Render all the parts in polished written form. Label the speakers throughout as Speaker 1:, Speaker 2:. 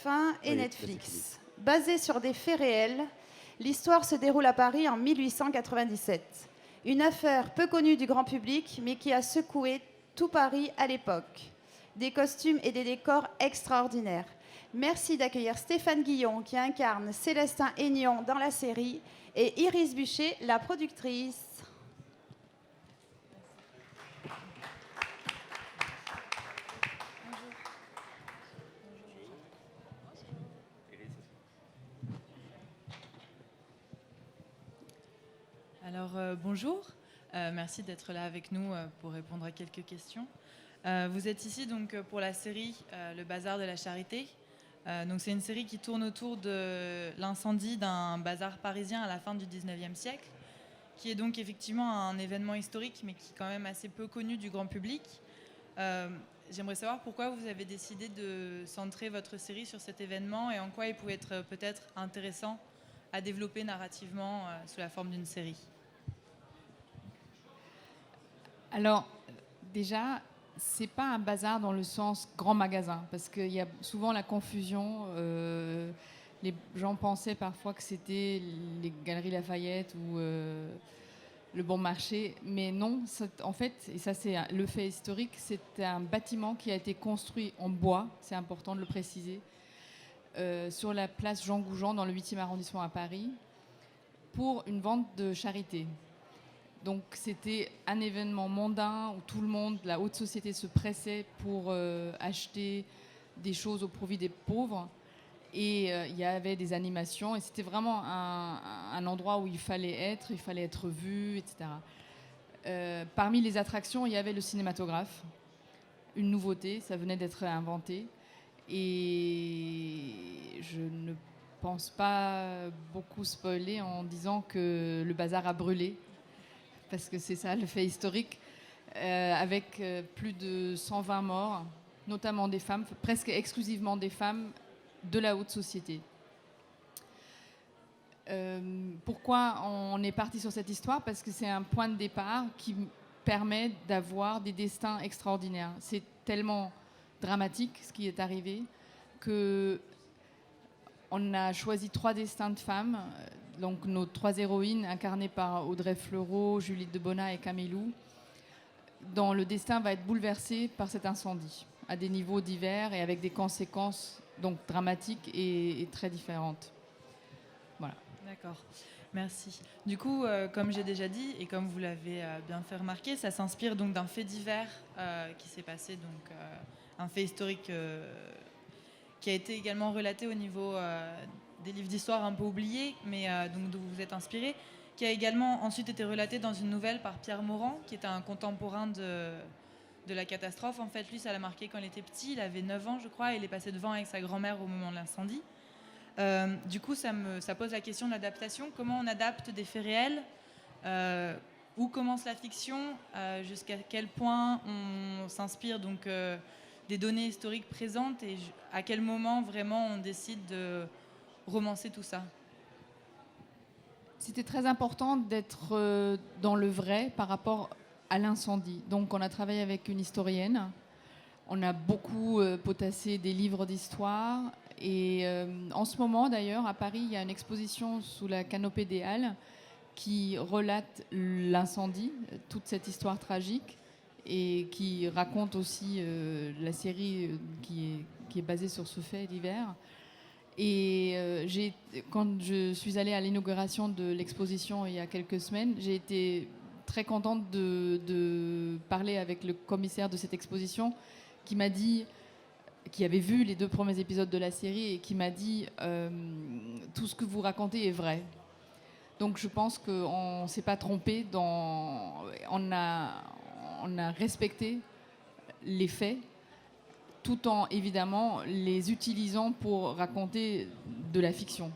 Speaker 1: TF1 et
Speaker 2: Oui,
Speaker 1: Netflix. Basée sur des faits réels, l'histoire se déroule à Paris en 1897. Une affaire peu connue du grand public, mais qui a secoué tout Paris à l'époque. Des costumes et des décors extraordinaires. Merci d'accueillir Stéphane Guillon, qui incarne Célestin Aignan dans la série, et Iris Buchet, la productrice.
Speaker 3: Alors bonjour, merci d'être là avec nous pour répondre à quelques questions. Vous êtes ici donc pour la série Le Bazar de la Charité. Donc c'est une série qui tourne autour de l'incendie d'un bazar parisien à la fin du 19e siècle, qui est donc effectivement un événement historique mais qui est quand même assez peu connu du grand public. J'aimerais savoir pourquoi vous avez décidé de centrer votre série sur cet événement et en quoi il pouvait être peut-être intéressant à développer narrativement sous la forme d'une série.
Speaker 4: Alors, déjà, c'est pas un bazar dans le sens grand magasin, parce qu'il y a souvent la confusion. Les gens pensaient parfois que c'était les Galeries Lafayette ou le Bon Marché, mais non. En fait, et ça c'est le fait historique, c'est un bâtiment qui a été construit en bois, c'est important de le préciser, sur la place Jean Goujon dans le 8e arrondissement à Paris, pour une vente de charité. Donc c'était un événement mondain où tout le monde, la haute société se pressait pour acheter des choses au profit des pauvres. Et il y avait des animations et c'était vraiment un endroit où il fallait être vu, etc. Parmi les attractions, il y avait le cinématographe, une nouveauté, ça venait d'être inventé. Et je ne pense pas beaucoup spoiler en disant que le bazar a brûlé, parce que c'est ça le fait historique, avec plus de 120 morts, notamment des femmes, presque exclusivement des femmes de la haute société. Pourquoi on est parti sur cette histoire ? Parce que c'est un point de départ qui permet d'avoir des destins extraordinaires. C'est tellement dramatique ce qui est arrivé que on a choisi 3 destins de femmes, donc nos 3 héroïnes incarnées par Audrey Fleurot, Juliette de Bonnat et Camille Lou, dont le destin va être bouleversé par cet incendie à des niveaux divers et avec des conséquences donc dramatiques et très différentes. Voilà.
Speaker 3: D'accord, merci. Du coup, comme j'ai déjà dit et comme vous l'avez bien fait remarquer, ça s'inspire donc d'un fait divers qui s'est passé, donc un fait historique qui a été également relaté au niveau des livres d'histoire un peu oubliés, mais donc d'où vous êtes inspiré, qui a également ensuite été relaté dans une nouvelle par Pierre Morand, qui était un contemporain de la catastrophe. En fait, lui, ça l'a marqué quand il était petit, il avait 9 ans, je crois, et il est passé devant avec sa grand-mère au moment de l'incendie. Du coup, ça pose la question de l'adaptation. Comment on adapte des faits réels où commence la fiction, jusqu'à quel point on s'inspire donc des données historiques présentes et à quel moment vraiment on décide de romancer tout ça.
Speaker 4: C'était très important d'être dans le vrai par rapport à l'incendie. Donc on a travaillé avec une historienne, on a beaucoup potassé des livres d'histoire et en ce moment d'ailleurs à Paris il y a une exposition sous la canopée des Halles qui relate l'incendie, toute cette histoire tragique et qui raconte aussi la série qui est basée sur ce fait divers. Et quand je suis allée à l'inauguration de l'exposition il y a quelques semaines, j'ai été très contente de parler avec le commissaire de cette exposition qui m'a dit, qui avait vu les 2 premiers épisodes de la série et qui m'a dit tout ce que vous racontez est vrai. Donc je pense qu'on ne s'est pas trompé, on a respecté les faits tout en évidemment les utilisant pour raconter de la fiction.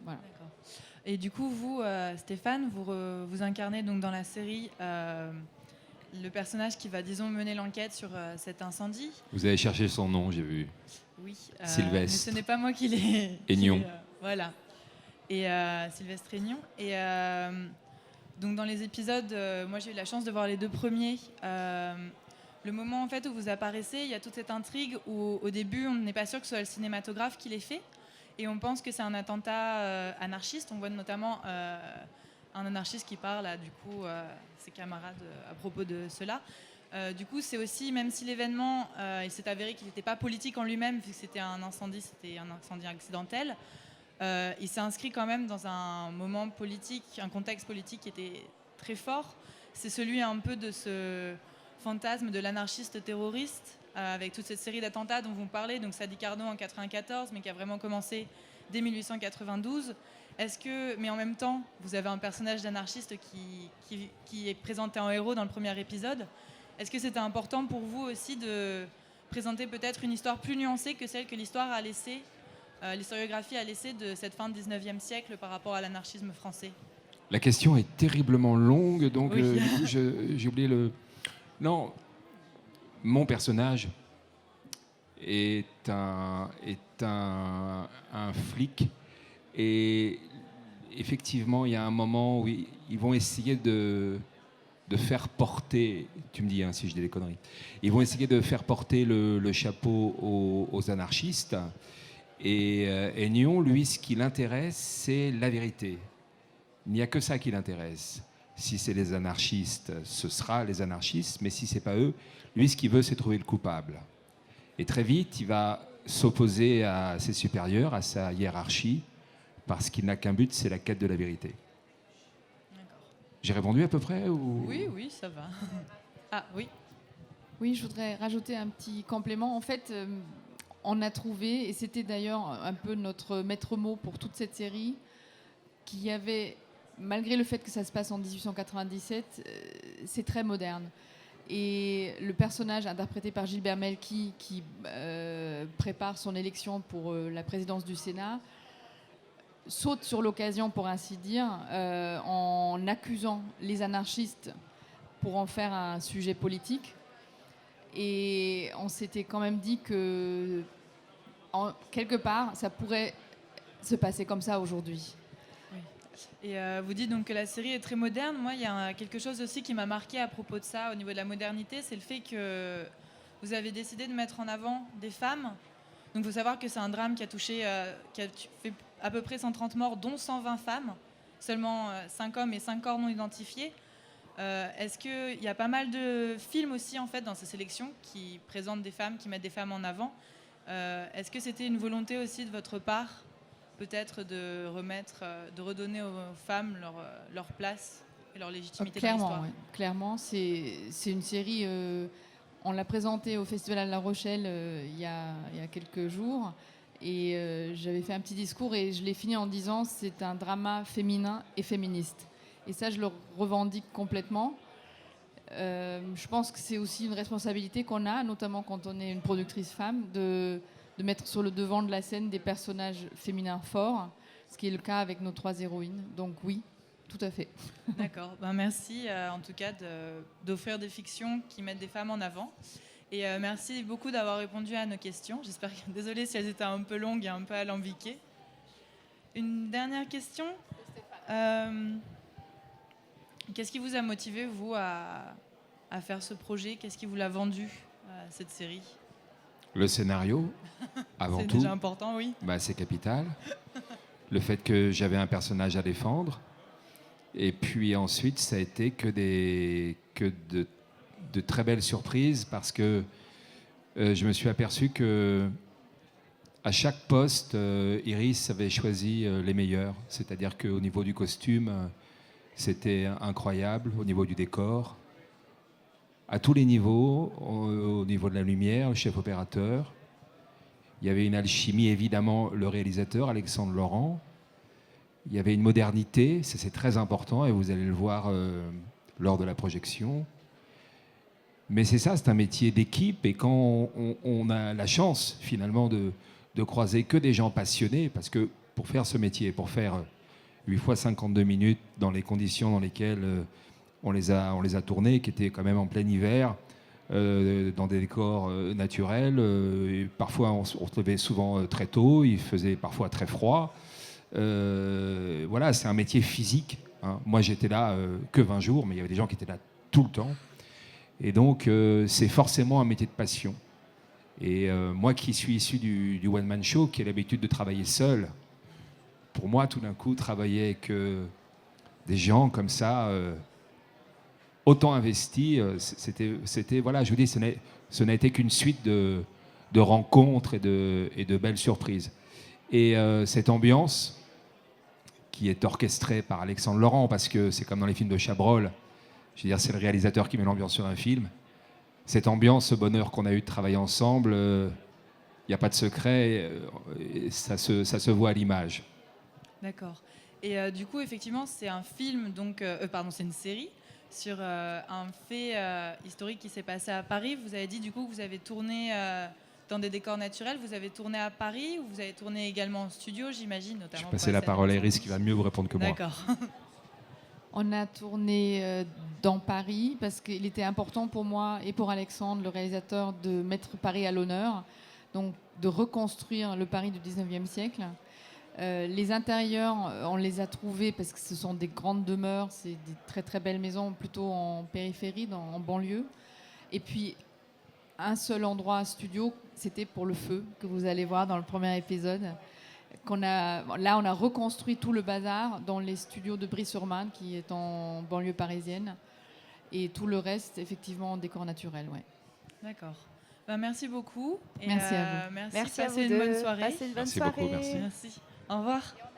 Speaker 4: Voilà.
Speaker 3: D'accord. Et du coup, vous, Stéphane, vous incarnez donc dans la série le personnage qui va, disons, mener l'enquête sur cet incendie.
Speaker 2: Vous avez cherché son nom, j'ai vu.
Speaker 3: Oui.
Speaker 2: Sylvestre.
Speaker 3: Mais ce n'est pas moi qui l'ai.
Speaker 2: Aignan.
Speaker 3: Voilà. Et Sylvestre Aignan. Et donc dans les épisodes, moi j'ai eu la chance de voir les 2 premiers. le moment en fait où vous apparaissez, il y a toute cette intrigue où au début on n'est pas sûr que ce soit le cinématographe qui l'ait fait et on pense que c'est un attentat anarchiste. On voit notamment un anarchiste qui parle à du coup ses camarades à propos de cela. Du coup, c'est aussi, même si l'événement, il s'est avéré qu'il n'était pas politique en lui-même, vu que c'était un incendie accidentel, il s'est inscrit quand même dans un moment politique, un contexte politique qui était très fort. C'est celui un peu de ce fantasme de l'anarchiste terroriste, avec toute cette série d'attentats dont vous parlez, donc Sadi Carnot en 1994, mais qui a vraiment commencé dès 1892. Mais en même temps, vous avez un personnage d'anarchiste qui est présenté en héros dans le premier épisode. Est-ce que c'était important pour vous aussi de présenter peut-être une histoire plus nuancée que celle que l'historiographie a laissée de cette fin du 19e siècle par rapport à l'anarchisme français?
Speaker 5: La question est terriblement longue, donc
Speaker 3: Oui.
Speaker 5: du coup, j'ai oublié le... Non, mon personnage est un flic, et effectivement, il y a un moment où ils vont essayer de faire porter, tu me dis si je dis des conneries, ils vont essayer de faire porter le chapeau aux anarchistes, et Nyon, lui, ce qui l'intéresse, c'est la vérité. Il n'y a que ça qui l'intéresse. Si c'est les anarchistes, ce sera les anarchistes, mais si c'est pas eux, lui, ce qu'il veut, c'est trouver le coupable. Et très vite, il va s'opposer à ses supérieurs, à sa hiérarchie, parce qu'il n'a qu'un but, c'est la quête de la vérité. J'ai répondu à peu près ou...
Speaker 3: Oui, ça va. Ah oui.
Speaker 4: Oui, je voudrais rajouter un petit complément. En fait, on a trouvé, et c'était d'ailleurs un peu notre maître mot pour toute cette série, qu'il y avait, malgré le fait que ça se passe en 1897, c'est très moderne. Et le personnage interprété par Gilbert Melki, qui prépare son élection pour la présidence du Sénat, saute sur l'occasion, pour ainsi dire, en accusant les anarchistes pour en faire un sujet politique. Et on s'était quand même dit que, quelque part, ça pourrait se passer comme ça aujourd'hui.
Speaker 3: Et vous dites donc que la série est très moderne. Moi, il y a quelque chose aussi qui m'a marqué à propos de ça, au niveau de la modernité, c'est le fait que vous avez décidé de mettre en avant des femmes. Donc il faut savoir que c'est un drame qui a fait à peu près 130 morts, dont 120 femmes, seulement 5 hommes et 5 corps non identifiés. Est-ce qu'il y a pas mal de films aussi en fait dans ces sélections qui présentent des femmes, qui mettent des femmes en avant? Est-ce que c'était une volonté aussi de votre part, peut-être de redonner aux femmes leur place et leur légitimité dans l'histoire?
Speaker 4: Ouais. Clairement, c'est une série. On l'a présentée au Festival à La Rochelle il y a quelques jours, et j'avais fait un petit discours et je l'ai fini en disant c'est un drama féminin et féministe. Et ça, je le revendique complètement. Je pense que c'est aussi une responsabilité qu'on a, notamment quand on est une productrice femme, de mettre sur le devant de la scène des personnages féminins forts, ce qui est le cas avec nos 3 héroïnes. Donc oui, tout à fait.
Speaker 3: D'accord. Merci en tout cas d'offrir des fictions qui mettent des femmes en avant. Et merci beaucoup d'avoir répondu à nos questions. Désolée si elles étaient un peu longues et un peu alambiquées. Une dernière question. Qu'est-ce qui vous a motivé, vous, à faire ce projet? Qu'est-ce qui vous l'a vendu, cette série?
Speaker 5: Le scénario, avant tout.
Speaker 3: C'est déjà important, oui.
Speaker 5: C'est capital. Le fait que j'avais un personnage à défendre. Et puis ensuite, ça a été que de très belles surprises, parce que je me suis aperçu que à chaque poste, Iris avait choisi les meilleurs. C'est-à-dire qu'au niveau du costume, c'était incroyable, au niveau du décor, à tous les niveaux, au niveau de la lumière, le chef opérateur. Il y avait une alchimie, évidemment, le réalisateur, Alexandre Laurent. Il y avait une modernité, ça c'est très important, et vous allez le voir lors de la projection. Mais c'est ça, c'est un métier d'équipe, et quand on a la chance, finalement, de croiser que des gens passionnés, parce que pour faire ce métier, pour faire 8 fois 52 minutes dans les conditions dans lesquelles on les a tournés, qui étaient quand même en plein hiver, dans des décors naturels. Et parfois, on se levait souvent très tôt, il faisait parfois très froid. Voilà, c'est un métier physique. Hein. Moi, j'étais là que 20 jours, mais il y avait des gens qui étaient là tout le temps. Et donc, c'est forcément un métier de passion. Et moi qui suis issu du one-man show, qui ai l'habitude de travailler seul, pour moi, tout d'un coup, travailler avec des gens comme ça, autant investis, c'était, voilà, je vous dis, ce n'a été qu'une suite de rencontres et de belles surprises. Et cette ambiance, qui est orchestrée par Alexandre Laurent, parce que c'est comme dans les films de Chabrol, je veux dire, c'est le réalisateur qui met l'ambiance sur un film. Cette ambiance, ce bonheur qu'on a eu de travailler ensemble, il n'y a pas de secret, ça se voit à l'image.
Speaker 3: D'accord. Et du coup, effectivement, c'est un film, donc, pardon, c'est une série sur un fait historique qui s'est passé à Paris. Vous avez dit du coup que vous avez tourné dans des décors naturels. Vous avez tourné à Paris ou vous avez tourné également en studio, j'imagine, notamment.
Speaker 5: Je vais
Speaker 3: pour
Speaker 5: passer
Speaker 3: la
Speaker 5: la parole à
Speaker 3: scène
Speaker 5: Iris qui va mieux vous répondre que moi.
Speaker 3: D'accord.
Speaker 4: On a tourné dans Paris parce qu'il était important pour moi et pour Alexandre, le réalisateur, de mettre Paris à l'honneur, donc de reconstruire le Paris du 19e siècle. Les intérieurs, on les a trouvés parce que ce sont des grandes demeures, c'est des très très belles maisons, plutôt en périphérie, en banlieue. Et puis, un seul endroit studio, c'était pour le feu, que vous allez voir dans le premier épisode. Là, on a reconstruit tout le bazar dans les studios de Brie-sur-Marne, qui est en banlieue parisienne. Et tout le reste, effectivement, en décor naturel. Ouais.
Speaker 3: D'accord. Ben, merci beaucoup. Et,
Speaker 4: merci à vous.
Speaker 3: Merci,
Speaker 1: Merci à
Speaker 3: passez
Speaker 1: vous
Speaker 3: une
Speaker 1: deux.
Speaker 3: bonne soirée.
Speaker 1: Passez une bonne
Speaker 5: Merci
Speaker 1: soirée.
Speaker 5: beaucoup, merci.
Speaker 3: Merci. Au revoir.